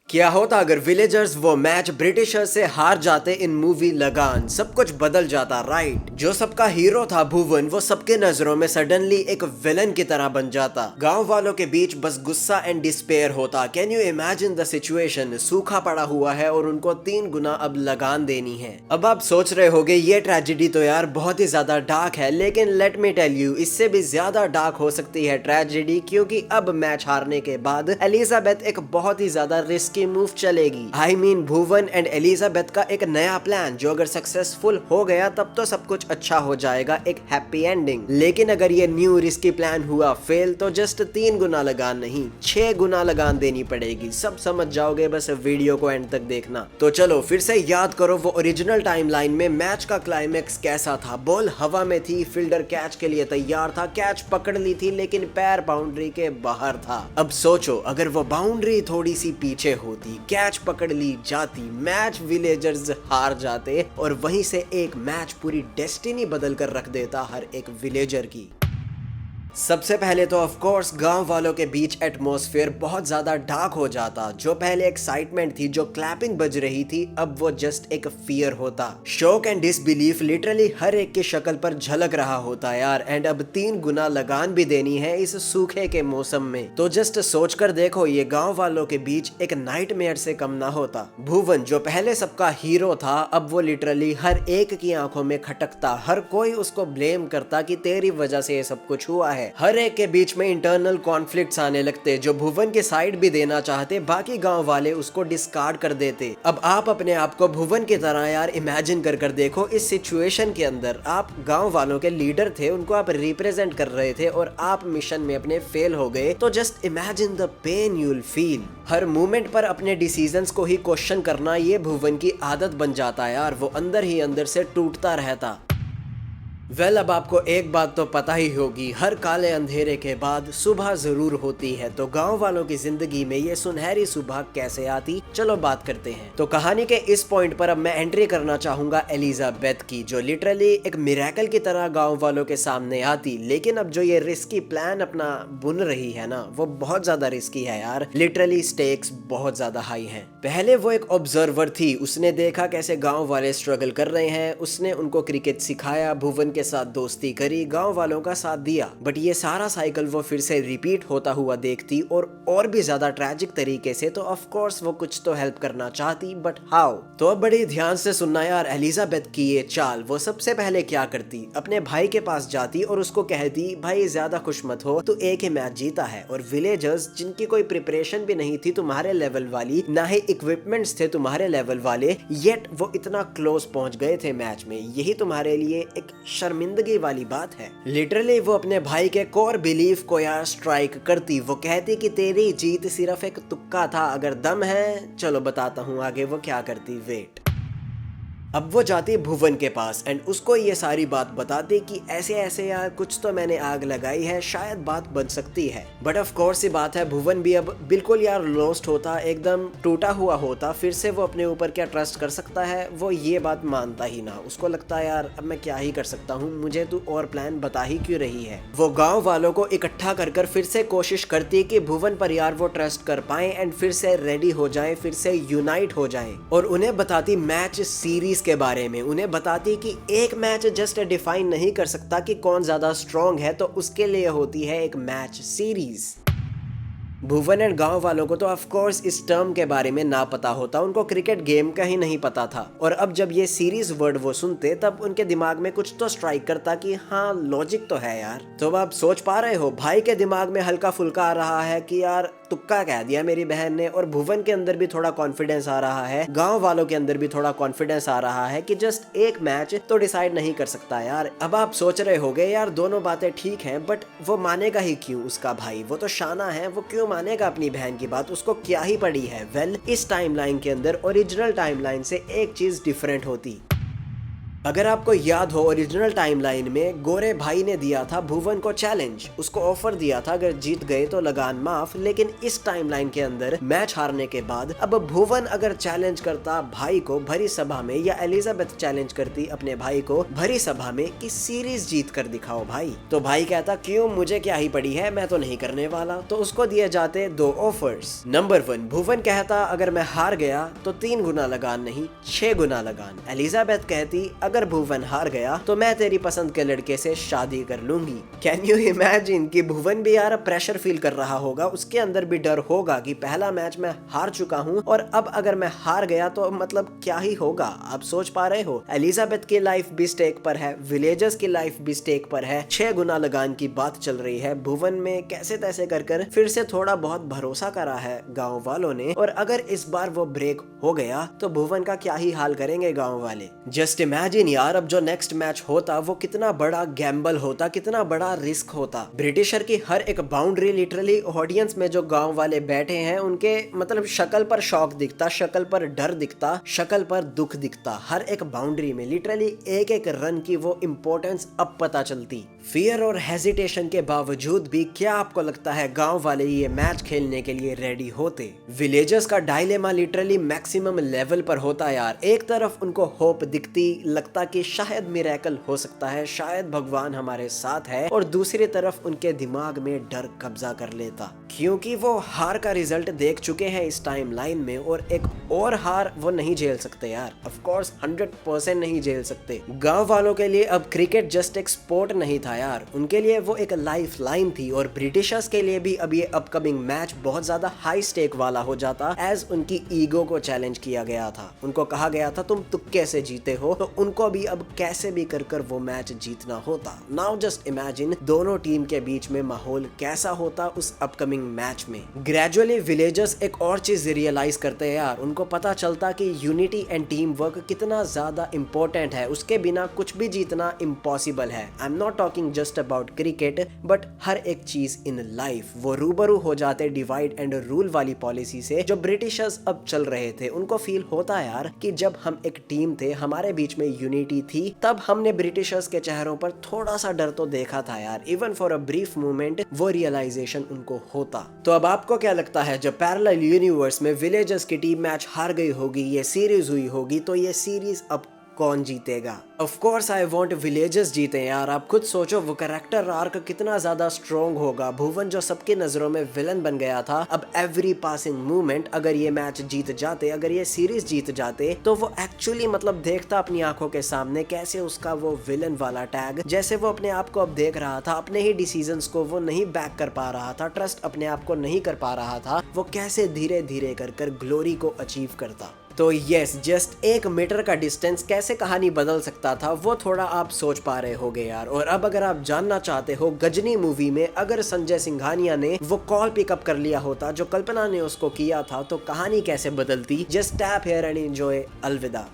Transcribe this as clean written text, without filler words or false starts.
क्या होता अगर विलेजर्स वो मैच ब्रिटिशर्स से हार जाते इन मूवी लगान। सब कुछ बदल जाता, राइट। जो सबका हीरो था भुवन, वो सबके नजरों में सडनली एक विलन की तरह बन जाता। गांव वालों के बीच बस गुस्सा एंड डिस्पेयर होता। Can you imagine the situation? सूखा पड़ा हुआ है और उनको 3 गुना अब लगान देनी है। अब आप सोच रहे होगे ये ट्रेजेडी तो यार बहुत ही ज्यादा डार्क है, लेकिन लेट मी टेल यू, इससे भी ज्यादा डार्क हो सकती है ट्रेजेडी, क्योंकि अब मैच हारने के बाद एलिजाबेथ एक बहुत ही ज्यादा रिस्की मूव चलेगी। I mean Bhuvan and Elizabeth का एक नया प्लान जो अगर सक्सेसफुल हो गया तब तो सब कुछ अच्छा हो जाएगा, एक हैप्पी एंडिंग। लेकिन अगर ये न्यू रिस्की प्लान हुआ फेल तो जस्ट 3 गुना लगान नहीं 6 गुना लगान देनी पड़ेगी। सब समझ जाओगे, बस वीडियो को एंड तक देखना। तो चलो फिर से याद करो वो ओरिजिनल टाइमलाइन में मैच का क्लाइमेक्स कैसा था। बॉल हवा में थी, फील्डर कैच के लिए तैयार था, कैच पकड़ ली थी लेकिन पैर बाउंड्री के बाहर था। अब सोचो अगर वो बाउंड्री थोड़ी सी पीछे होती, कैच पकड़ ली जाती, मैच विलेजर्स हार जाते और वहीं से एक मैच पूरी डेस्टिनी बदल कर रख देता हर एक विलेजर की। सबसे पहले तो ऑफ कोर्स गांव वालों के बीच एटमॉस्फेयर बहुत ज्यादा डार्क हो जाता। जो पहले एक्साइटमेंट थी, जो क्लैपिंग बज रही थी, अब वो जस्ट एक फियर होता। शॉक एंड डिसबिलीफ लिटरली हर एक की शक्ल पर झलक रहा होता यार। एंड अब 3 गुना लगान भी देनी है इस सूखे के मौसम में। तो जस्ट सोचकर देखो, ये गांव वालों के बीच एक नाइटमेयर से कम ना होता। भुवन जो पहले सबका हीरो था, अब वो लिटरली हर एक की आंखों में खटकता। हर कोई उसको ब्लेम करता कि तेरी वजह से ये सब कुछ हुआ है। हर एक के बीच में इंटरनल कॉन्फ्लिक्ट्स आने लगते। जो भुवन की साइड भी देना चाहते, बाकी गांव वाले उसको डिस्कार्ड कर देते। अब आप अपने आप को भुवन की तरह यार इमेजिन कर देखो। इस सिचुएशन के अंदर आप गांव वालों के लीडर थे, उनको आप रिप्रेजेंट कर रहे थे और आप मिशन में अपने फेल हो गए। तो just imagine the pain you will feel. हर मोमेंट पर अपने डिसीजंस को ही क्वेश्चन करना ये भुवन की आदत बन जाता है यार। वो अंदर ही अंदर से टूटता रहता। अब आपको एक बात तो पता ही होगी, हर काले अंधेरे के बाद सुबह जरूर होती है। तो गांव वालों की जिंदगी में ये सुनहरी सुबह कैसे आती, चलो बात करते हैं। तो कहानी के इस पॉइंट पर अब मैं एंट्री करना चाहूंगा एलिजाबेथ की, जो लिटरली एक मिरेकल की तरह गांव वालों के सामने आती। लेकिन अब जो ये रिस्की प्लान अपना बुन रही है ना, वो बहुत ज्यादा रिस्की है यार। लिटरली स्टेक्स बहुत ज्यादा हाई हैं। पहले वो एक ऑब्जर्वर थी, उसने देखा कैसे गाँव वाले स्ट्रगल कर रहे हैं, उसने उनको क्रिकेट सिखाया, भुवन के साथ दोस्ती करी, गांव वालों का साथ दिया। बट ये सारा साइकिल वो फिर से रिपीट होता हुआ देखती और भी ज्यादा ट्रैजिक तरीके से। तो ऑफ कोर्स वो कुछ तो हेल्प करना चाहती, बट हाउ? तो अब बड़ी ध्यान से सुनना यार एलिजाबेथ की ये चाल। वो सबसे पहले क्या करती, अपने भाई के पास जाती और उसको कहती, भाई ज्यादा खुश मत हो, तू एक ही मैच जीता है। और विलेजर्स जिनकी कोई प्रिपरेशन भी नहीं थी तुम्हारे लेवल वाली, ना ही इक्विपमेंट्स थे तुम्हारे लेवल वाले, येट वो इतना क्लोज पहुंच गए थे मैच में। यही तुम्हारे लिए एक शर्मिंदगी वाली बात है। लिटरली वो अपने भाई के कोर बिलीफ को यार स्ट्राइक करती। वो कहती कि तेरी जीत सिर्फ एक तुक्का था, अगर दम है चलो बताता हूँ आगे वो क्या करती। वेट। अब वो जाती भुवन के पास एंड उसको ये सारी बात बताती कि ऐसे ऐसे यार कुछ तो मैंने आग लगाई है, शायद बात बन सकती है। बट ऑफ कोर्स ये बात है, भुवन भी अब बिल्कुल यार लॉस्ट होता, एकदम टूटा हुआ होता। फिर से वो अपने ऊपर क्या ट्रस्ट कर सकता है, वो ये बात मानता ही ना। उसको लगता है यार अब मैं क्या ही कर सकता हूँ, मुझे तू और प्लान बता ही क्यों रही है। वो गाँव वालों को इकट्ठा कर फिर से कोशिश करती कि भुवन पर यार वो ट्रस्ट कर पाए एंड फिर से रेडी हो जाए, फिर से यूनाइट हो जाए। और उन्हें बताती मैच सीरीज के बारे में। उन्हें बताती कि एक मैच जस्ट डिफाइन नहीं कर सकता कि कौन ज्यादा स्ट्रॉन्ग है, तो उसके लिए होती है एक मैच सीरीज। भुवन एंड गांव वालों को तो ऑफ कोर्स इस टर्म के बारे में ना पता होता, उनको क्रिकेट गेम का ही नहीं पता था। और अब जब ये सीरीज वर्ड वो सुनते तब उनके दिमाग में कुछ तो स्ट्राइक करता कि हाँ लॉजिक तो है यार। तो अब आप सोच पा रहे हो, भाई के दिमाग में हल्का फुल्का आ रहा है कि यार तुक्का कह दिया मेरी बहन ने, और भुवन के अंदर भी थोड़ा कॉन्फिडेंस आ रहा है, गांव वालों के अंदर भी थोड़ा कॉन्फिडेंस आ रहा है कि जस्ट एक मैच तो डिसाइड नहीं कर सकता यार। अब आप सोच रहे होगे यार दोनों बातें ठीक हैं, बट वो मानेगा ही क्यों उसका भाई? वो तो शाना है, वो क्यों मानेगा अपनी बहन की बात? उसको क्या ही पड़ी है? इस टाइमलाइन के अंदर ओरिजिनल टाइमलाइन से एक चीज डिफरेंट होती। अगर आपको याद हो ओरिजिनल टाइमलाइन में गोरे भाई ने दिया था भुवन को चैलेंज, उसको ऑफर दिया था अगर जीत गए तो लगान माफ। लेकिन इस टाइमलाइन के अंदर मैच हारने के बाद अब भुवन अगर चैलेंज करता भाई को भरी सभा में, या एलिजाबेथ चैलेंज करती अपने भाई को भरी सभा में कि सीरीज जीत कर दिखाओ भाई, तो भाई कहता क्यों, मुझे क्या ही पड़ी है, मैं तो नहीं करने वाला। तो उसको दिए जाते 2 ऑफर्स। नंबर 1, भुवन कहता अगर मैं हार गया तो 3 गुना लगान नहीं 6 गुना लगान। एलिजाबेथ कहती अगर भुवन हार गया तो मैं तेरी पसंद के लड़के से शादी कर लूंगी। कैन यू इमेजिन कि भुवन भी यार प्रेशर फील कर रहा होगा, उसके अंदर भी डर होगा कि पहला मैच मैं हार चुका हूँ और अब अगर मैं हार गया तो मतलब क्या ही होगा। आप सोच पा रहे हो, एलिजाबेथ की लाइफ भी स्टेक पर है, विलेजर्स की लाइफ भी स्टेक पर है, 6 गुना लगान की बात चल रही है। भुवन में कैसे तैसे कर फिर से थोड़ा बहुत भरोसा करा है गाँव वालों ने, और अगर इस बार वो ब्रेक हो गया तो भुवन का क्या ही हाल करेंगे गाँव वाले। जस्ट इमेजिन यार, अब जो नेक्स्ट मैच होता वो कितना बड़ा गैम्बल होता, कितना बड़ा रिस्क होता। ब्रिटिशर की हर एक बाउंड्री लिटरली ऑडियंस में जो गांव वाले बैठे हैं उनके मतलब शक्ल पर शौक दिखता, शक्ल पर डर दिखता, शक्ल पर दुख दिखता। हर एक बाउंड्री में लिटरली एक एक रन की वो इम्पोर्टेंस अब पता चलती। फियर और हेजिटेशन के बावजूद भी क्या आपको लगता है गांव वाले ये मैच खेलने के लिए रेडी होते? विलेजर्स का डायलेमा लिटरली मैक्सिमम लेवल पर होता यार। एक तरफ उनको होप दिखती, लगता कि शायद मिरेकल हो सकता है, शायद भगवान हमारे साथ है, और दूसरी तरफ उनके दिमाग में डर कब्जा कर लेता क्योंकि वो हार का रिजल्ट देख चुके हैं इस टाइम लाइन में, और एक और हार वो नहीं झेल सकते यार। ऑफ कोर्स 100% नहीं झेल सकते। गांव वालों के लिए अब क्रिकेट जस्ट एक स्पोर्ट नहीं था यार, उनके लिए वो एक लाइफ लाइन थी। और ब्रिटिशर्स के लिए भी अब ये अपकमिंग मैच बहुत ज्यादा हाई स्टेक वाला हो जाता, एज उनकी ईगो को चैलेंज किया गया था। उनको कहा गया था तुम तुक्के से जीते हो, तो उनको भी अब कैसे भी कर वो मैच जीतना होता। नाउ जस्ट इमेजिन दोनों टीम के बीच में माहौल कैसा होता उस अपकमिंग मैच में। ग्रेजुअली विलेजर्स एक और चीज रियलाइज करते हैं यार, उनको पता चलता कि यूनिटी एंड टीम वर्क कितना ज्यादा इंपॉर्टेंट है, उसके बिना कुछ भी जीतना इम्पॉसिबल है। I am not talking just about cricket but हर एक चीज इन लाइफ। वो रूबरू हो जाते डिवाइड एंड रूल वाली पॉलिसी से जो ब्रिटिशर्स अब चल रहे थे। उनको फील होता यार कि जब हम एक टीम थे, हमारे बीच में यूनिटी थी, तब हमने ब्रिटिशर्स के चेहरों पर थोड़ा सा डर तो देखा था यार। Even for a brief moment वो रियलाइजेशन उनको होता। तो अब आपको क्या लगता है, जब पैरेलल यूनिवर्स में विलेजर्स की टीम मैच हार गई होगी, ये सीरीज हुई होगी, तो ये सीरीज अब कौन जीतेगा? Of course I want villagers जीते यार। आप खुद सोचो वो कैरेक्टर आर्क कितना ज्यादा स्ट्रॉन्ग होगा। भुवन जो सबकी नजरों में विलन बन गया था, अब एवरी पासिंग मूवमेंट अगर ये मैच जीत जाते, अगर ये सीरीज जीत जाते, तो वो एक्चुअली मतलब देखता अपनी आंखों के सामने कैसे उसका वो विलन वाला टैग, जैसे वो अपने आप को अब देख रहा था, अपने ही डिसीजंस को वो नहीं बैक कर पा रहा था, ट्रस्ट अपने आप को नहीं कर पा रहा था, वो कैसे धीरे धीरे कर ग्लोरी को अचीव करता। तो यस, जस्ट 1 मीटर का डिस्टेंस कैसे कहानी बदल सकता था, वो थोड़ा आप सोच पा रहे होगे यार। और अब अगर आप जानना चाहते हो गजनी मूवी में अगर संजय सिंघानिया ने वो कॉल पिकअप कर लिया होता जो कल्पना ने उसको किया था, तो कहानी कैसे बदलती, just tap here and enjoy. अलविदा।